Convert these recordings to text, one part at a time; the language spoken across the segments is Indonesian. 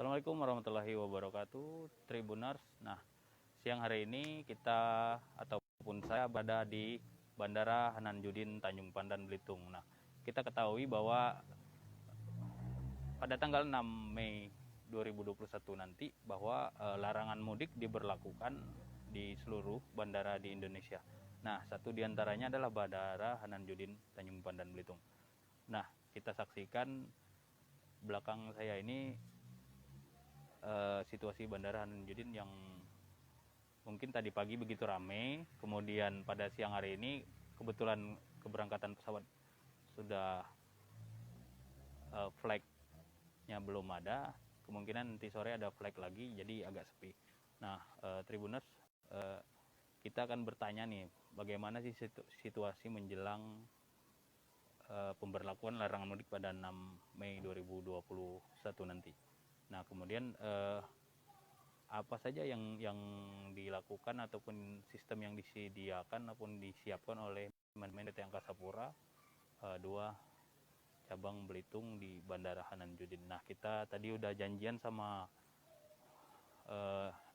Assalamualaikum warahmatullahi wabarakatuh, Tribuners. Nah, siang hari ini kita ataupun saya berada di Bandara Hanan Judin Tanjung Pandan Belitung. Nah, kita ketahui bahwa pada tanggal 6 Mei 2021 nanti bahwa larangan mudik diberlakukan di seluruh bandara di Indonesia. Nah, satu diantaranya adalah Bandara Hanan Judin Tanjung Pandan Belitung. Nah, kita saksikan belakang saya ini situasi Bandara Hanan Judin yang mungkin tadi pagi begitu ramai, kemudian pada siang hari ini kebetulan keberangkatan pesawat sudah flag-nya belum ada, kemungkinan nanti sore ada flag lagi, jadi agak sepi. Nah, Tribuners, kita akan bertanya nih, bagaimana sih situasi menjelang pemberlakuan larangan mudik pada 6 Mei 2021 nanti. Nah, kemudian apa saja yang dilakukan ataupun sistem yang disediakan ataupun disiapkan oleh manajemen PT Angkasa Pura II cabang Belitung di Bandara Hanan Judin. Nah, kita tadi udah janjian sama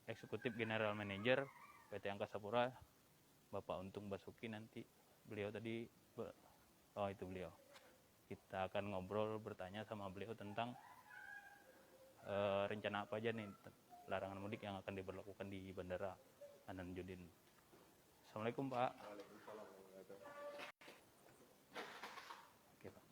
Eksekutif General Manager PT Angkasa Pura Bapak Untung Basuki. Nanti beliau tadi itu beliau. Kita akan ngobrol bertanya sama beliau tentang rencana apa aja nih larangan mudik yang akan diberlakukan di Bandara Hanan Judin. Assalamualaikum, Pak. Waalaikumsalam. Oke, Pak.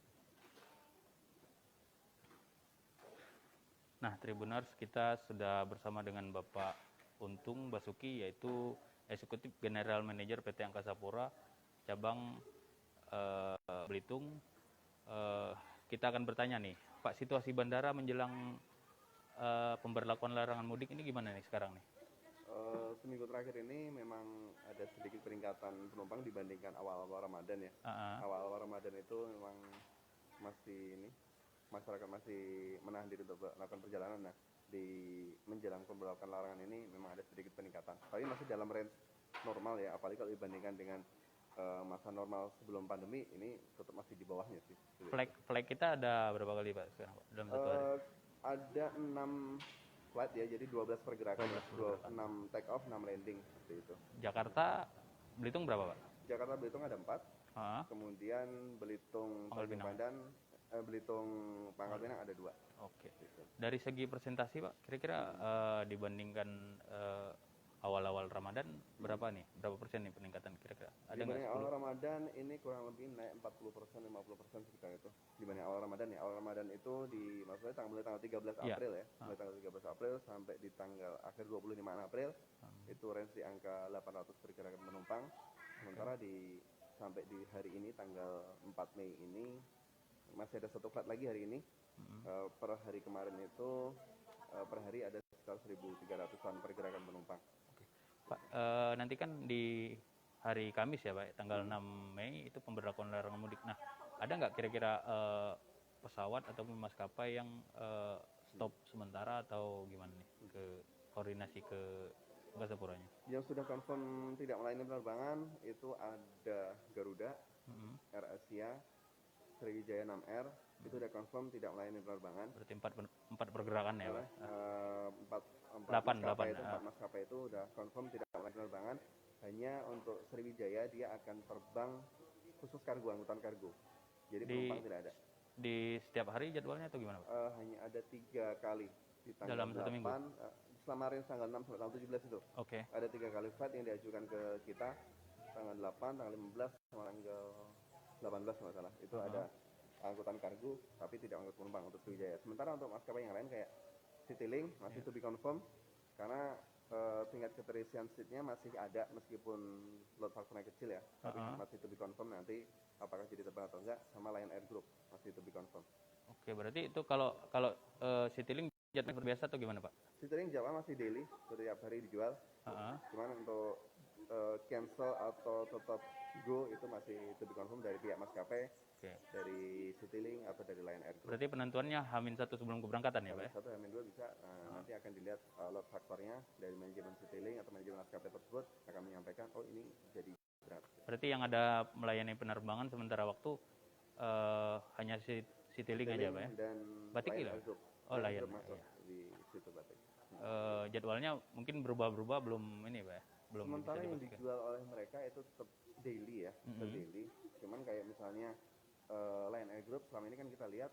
Nah, Tribuners, kita sudah bersama dengan Bapak Untung Basuki, yaitu Eksekutif General Manager PT Angkasa Pura cabang Belitung. Kita akan bertanya nih, Pak, situasi bandara menjelang pemberlakuan larangan mudik ini gimana nih sekarang nih? Seminggu terakhir ini memang ada sedikit peningkatan penumpang dibandingkan awal-awal Ramadan ya. Awal-awal Ramadan itu memang masyarakat masih menahan diri untuk melakukan perjalanan. Nah, di menjelang pemberlakuan larangan ini memang ada sedikit peningkatan. Tapi masih dalam range normal ya, apalagi kalau dibandingkan dengan masa normal sebelum pandemi, ini tetap masih di bawahnya sih. Flight kita ada berapa kali, Pak, sekarang, Pak, dalam satu hari? Ada 6 flight ya, jadi 12 pergerakan, 6 take off, 6 landing seperti itu. Jakarta Belitung berapa, Pak? Jakarta Belitung ada 4. Kemudian Belitung Tanjung Pandan, Belitung Pangkal Pinang ada 2. Oke. Dari segi presentasi, Pak, kira-kira dibandingkan awal-awal Ramadan berapa persen nih peningkatan kira-kira? Dibanding awal Ramadan ini kurang lebih naik 40%, 50% sekitar itu. Dibanding awal Ramadan ya. Awal Ramadan itu maksudnya mulai tanggal 13 April ya. Mulai tanggal 13 April sampai di tanggal akhir 25 April itu range di angka 800 pergerakan penumpang. Sementara sampai di hari ini tanggal 4 Mei ini masih ada satu flight lagi hari ini. Per hari kemarin itu per hari ada sekitar 1.300-an pergerakan penumpang. Pak, nanti kan di hari Kamis ya, Pak, tanggal 6 Mei itu pemberlakuan larangan mudik. Nah, ada nggak kira-kira pesawat ataupun maskapai yang stop sementara atau gimana nih ke koordinasi ke Angkasa Puranya? Yang sudah confirm tidak melayani penerbangan itu ada Garuda, Air Asia, Sriwijaya 6R, itu udah confirm tidak melayani penerbangan. Berarti 4 pergerakan ya, Pak? 4 maskapai itu udah confirm tidak melayani penerbangan. Hanya untuk Sriwijaya dia akan terbang khusus kargo, angkutan kargo. Jadi penumpang tidak ada. Di setiap hari jadwalnya atau gimana, Pak? Hanya ada 3 kali di tanggal dalam 1 minggu. Selama range tanggal 6 sampai tanggal 17 itu. Oke. Ada 3 kali flight yang diajukan ke kita tanggal 8, tanggal 15 sama tanggal 18 kalau salah. Itu ada angkutan kargo tapi tidak angkut penumpang untuk Sriwijaya. Sementara untuk maskapai yang lain kayak Citylink masih to be confirm karena tingkat keterisian seatnya masih ada meskipun load factornya kecil ya, tapi masih to be confirm nanti apakah jadi terbang atau enggak. Sama Lion Air Group masih to be confirm. Oke, berarti itu kalau Citylink jadwal biasa atau gimana, Pak? Citylink jadwal masih daily, setiap hari dijual. Cuman untuk cancel atau tetap go itu masih to be confirm dari pihak maskapai. Dari Citylink atau dari Lion Air Group. Berarti penentuannya H-1 sebelum keberangkatan ya, Pak? H-1, H-2 bisa. Nanti akan dilihat load faktornya dari manajemen Citylink atau manajemen maskapai tersebut akan menyampaikan, oh ini jadi berat. Berarti yang ada melayani penerbangan sementara waktu hanya Citylink aja, Pak ya? Dan Batik Lion Air Group. Oh, Lion. Masuk di situ batik. Jadwalnya mungkin berubah-berubah belum ini Pak ya? Belum Sementara bisa yang dipastikan. dijual oleh mereka itu tetap daily ya, tetap daily. Cuman kayak misalnya Lion Air Group selama ini kan kita lihat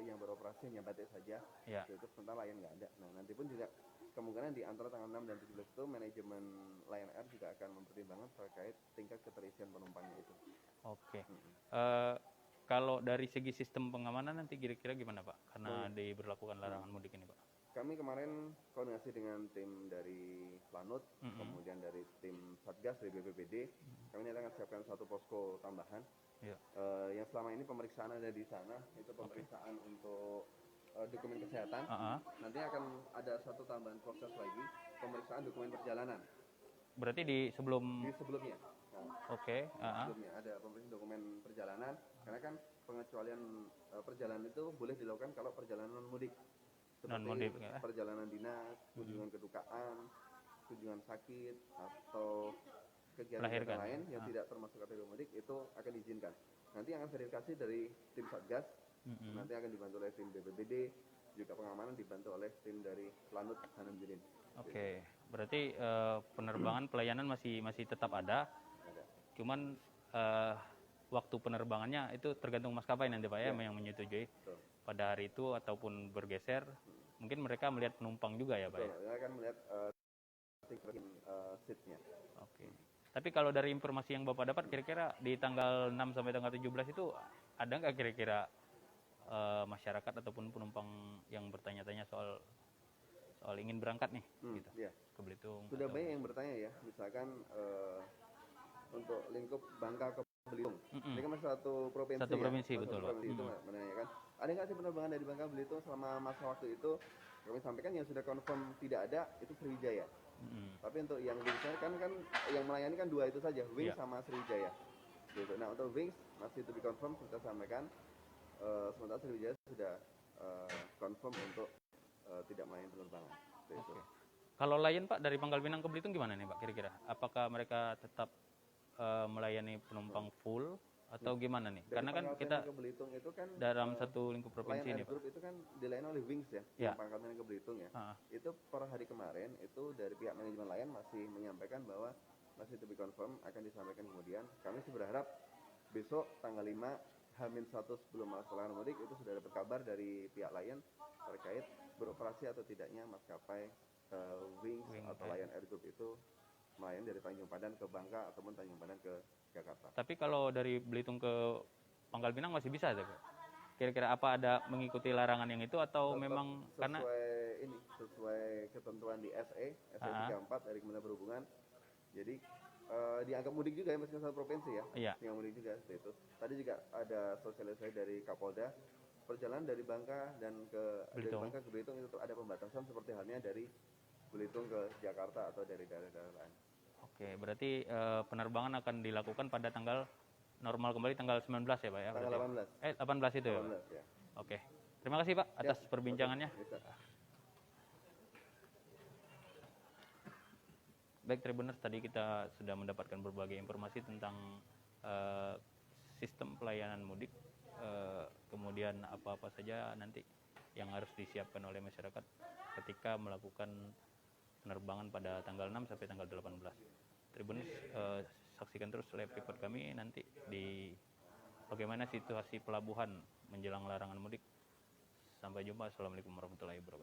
yang beroperasi hanya batik saja, Ya. itu sementara Lion nggak ada. Nah nanti pun juga kemungkinan di antara tanggal 6 dan 17 itu manajemen Lion Air juga akan mempertimbangkan terkait tingkat keterisian penumpangnya itu. Oke. Kalau dari segi sistem pengamanan nanti kira-kira gimana Pak? Karena diberlakukan larangan mudik ini Pak. Kami kemarin koordinasi dengan tim dari Lanut, kemudian dari tim Satgas dari BPBD, kami akan siapkan satu posko tambahan. Ya. Yang selama ini pemeriksaan ada di sana, itu pemeriksaan untuk dokumen kesehatan. Nanti akan ada satu tambahan proses lagi, pemeriksaan dokumen perjalanan. Berarti di sebelumnya. Oke. Sebelumnya ada pemeriksaan dokumen perjalanan, karena kan pengecualian perjalanan itu boleh dilakukan kalau perjalanan mudik. Seperti perjalanan dinas, kunjungan kedukaan, kunjungan sakit, atau kegiatan lain yang tidak termasuk kategori mudik itu akan diizinkan. Nanti akan verifikasi dari tim Satgas, nanti akan dibantu oleh tim BPBD, juga pengamanan dibantu oleh tim dari Lanut Hanan Judin. Oke, berarti penerbangan pelayanan masih tetap ada. Cuman waktu penerbangannya itu tergantung maskapai nanti Pak ya, yang menyetujui. Betul. Pada hari itu ataupun bergeser, mungkin mereka melihat penumpang juga ya Pak ya? Mereka akan melihat seatnya. Oke. Tapi kalau dari informasi yang Bapak dapat, kira-kira di tanggal 6 sampai tanggal 17 itu ada nggak kira-kira masyarakat ataupun penumpang yang bertanya-tanya soal ingin berangkat nih gitu, ke Belitung? Sudah banyak yang bertanya ya, misalkan untuk lingkup Bangka ke Belitung. Ini kan masih satu provinsi. Satu provinsi ya? betul. Provinsi itu menanyakan, ada nggak sih penerbangan dari Bangka Belitung selama masa waktu itu? Kami sampaikan yang sudah confirm tidak ada itu Sriwijaya. Tapi untuk yang Wings kan yang melayani kan dua itu saja, Wings sama Sriwijaya. Gitu. Nah untuk Wings masih to be confirm kita sampaikan. Sementara Sriwijaya sudah confirm untuk tidak melayani penerbangan. Okay. Kalau Lion Pak dari Pangkal Pinang ke Belitung gimana nih Pak kira-kira? Apakah mereka tetap melayani penumpang full atau gimana nih? Dari Karena kan kita ke Belitung itu kan dalam satu lingkup provinsi Lion ini Air Group Pak. itu kan dilayani oleh Wings ya, Pangkal Pinang ke Belitung ya. Itu per hari kemarin itu dari pihak manajemen Lion masih menyampaikan bahwa masih to be confirm, akan disampaikan kemudian. Kami sih berharap besok tanggal 5 H-1 sebelum melaksanakan mudik itu sudah dapat kabar dari pihak Lion terkait beroperasi atau tidaknya maskapai Wings atau Lion Air Group itu melayani dari Tanjung Pandan ke Bangka ataupun Tanjung Pandan ke Jakarta. Tapi kalau dari Belitung ke Pangkal Pinang masih bisa ya Pak? Kira-kira apa ada mengikuti larangan yang itu atau tetap memang sesuai ketentuan di SE 34 dari Kementerian Perhubungan. Jadi dianggap mudik juga ya meskipun satu provinsi ya. Yang mudik juga seperti itu. Tadi juga ada sosialisasi dari Kapolda, perjalanan dari Bangka dan dari Bangka ke Belitung itu ada pembatasan seperti halnya dari Belitung ke Jakarta atau dari daerah-daerah lain. Oke, berarti penerbangan akan dilakukan pada tanggal normal kembali tanggal 19 ya Pak ya? Tanggal 18. 18 itu 18 ya? Oke. Terima kasih Pak atas perbincangannya. Baik Tribuners, tadi kita sudah mendapatkan berbagai informasi tentang sistem pelayanan mudik, kemudian apa-apa saja nanti yang harus disiapkan oleh masyarakat ketika melakukan penerbangan pada tanggal 6 sampai tanggal 18. Tribuners, saksikan terus live report kami nanti di bagaimana situasi pelabuhan menjelang larangan mudik. Sampai jumpa. Assalamualaikum warahmatullahi wabarakatuh.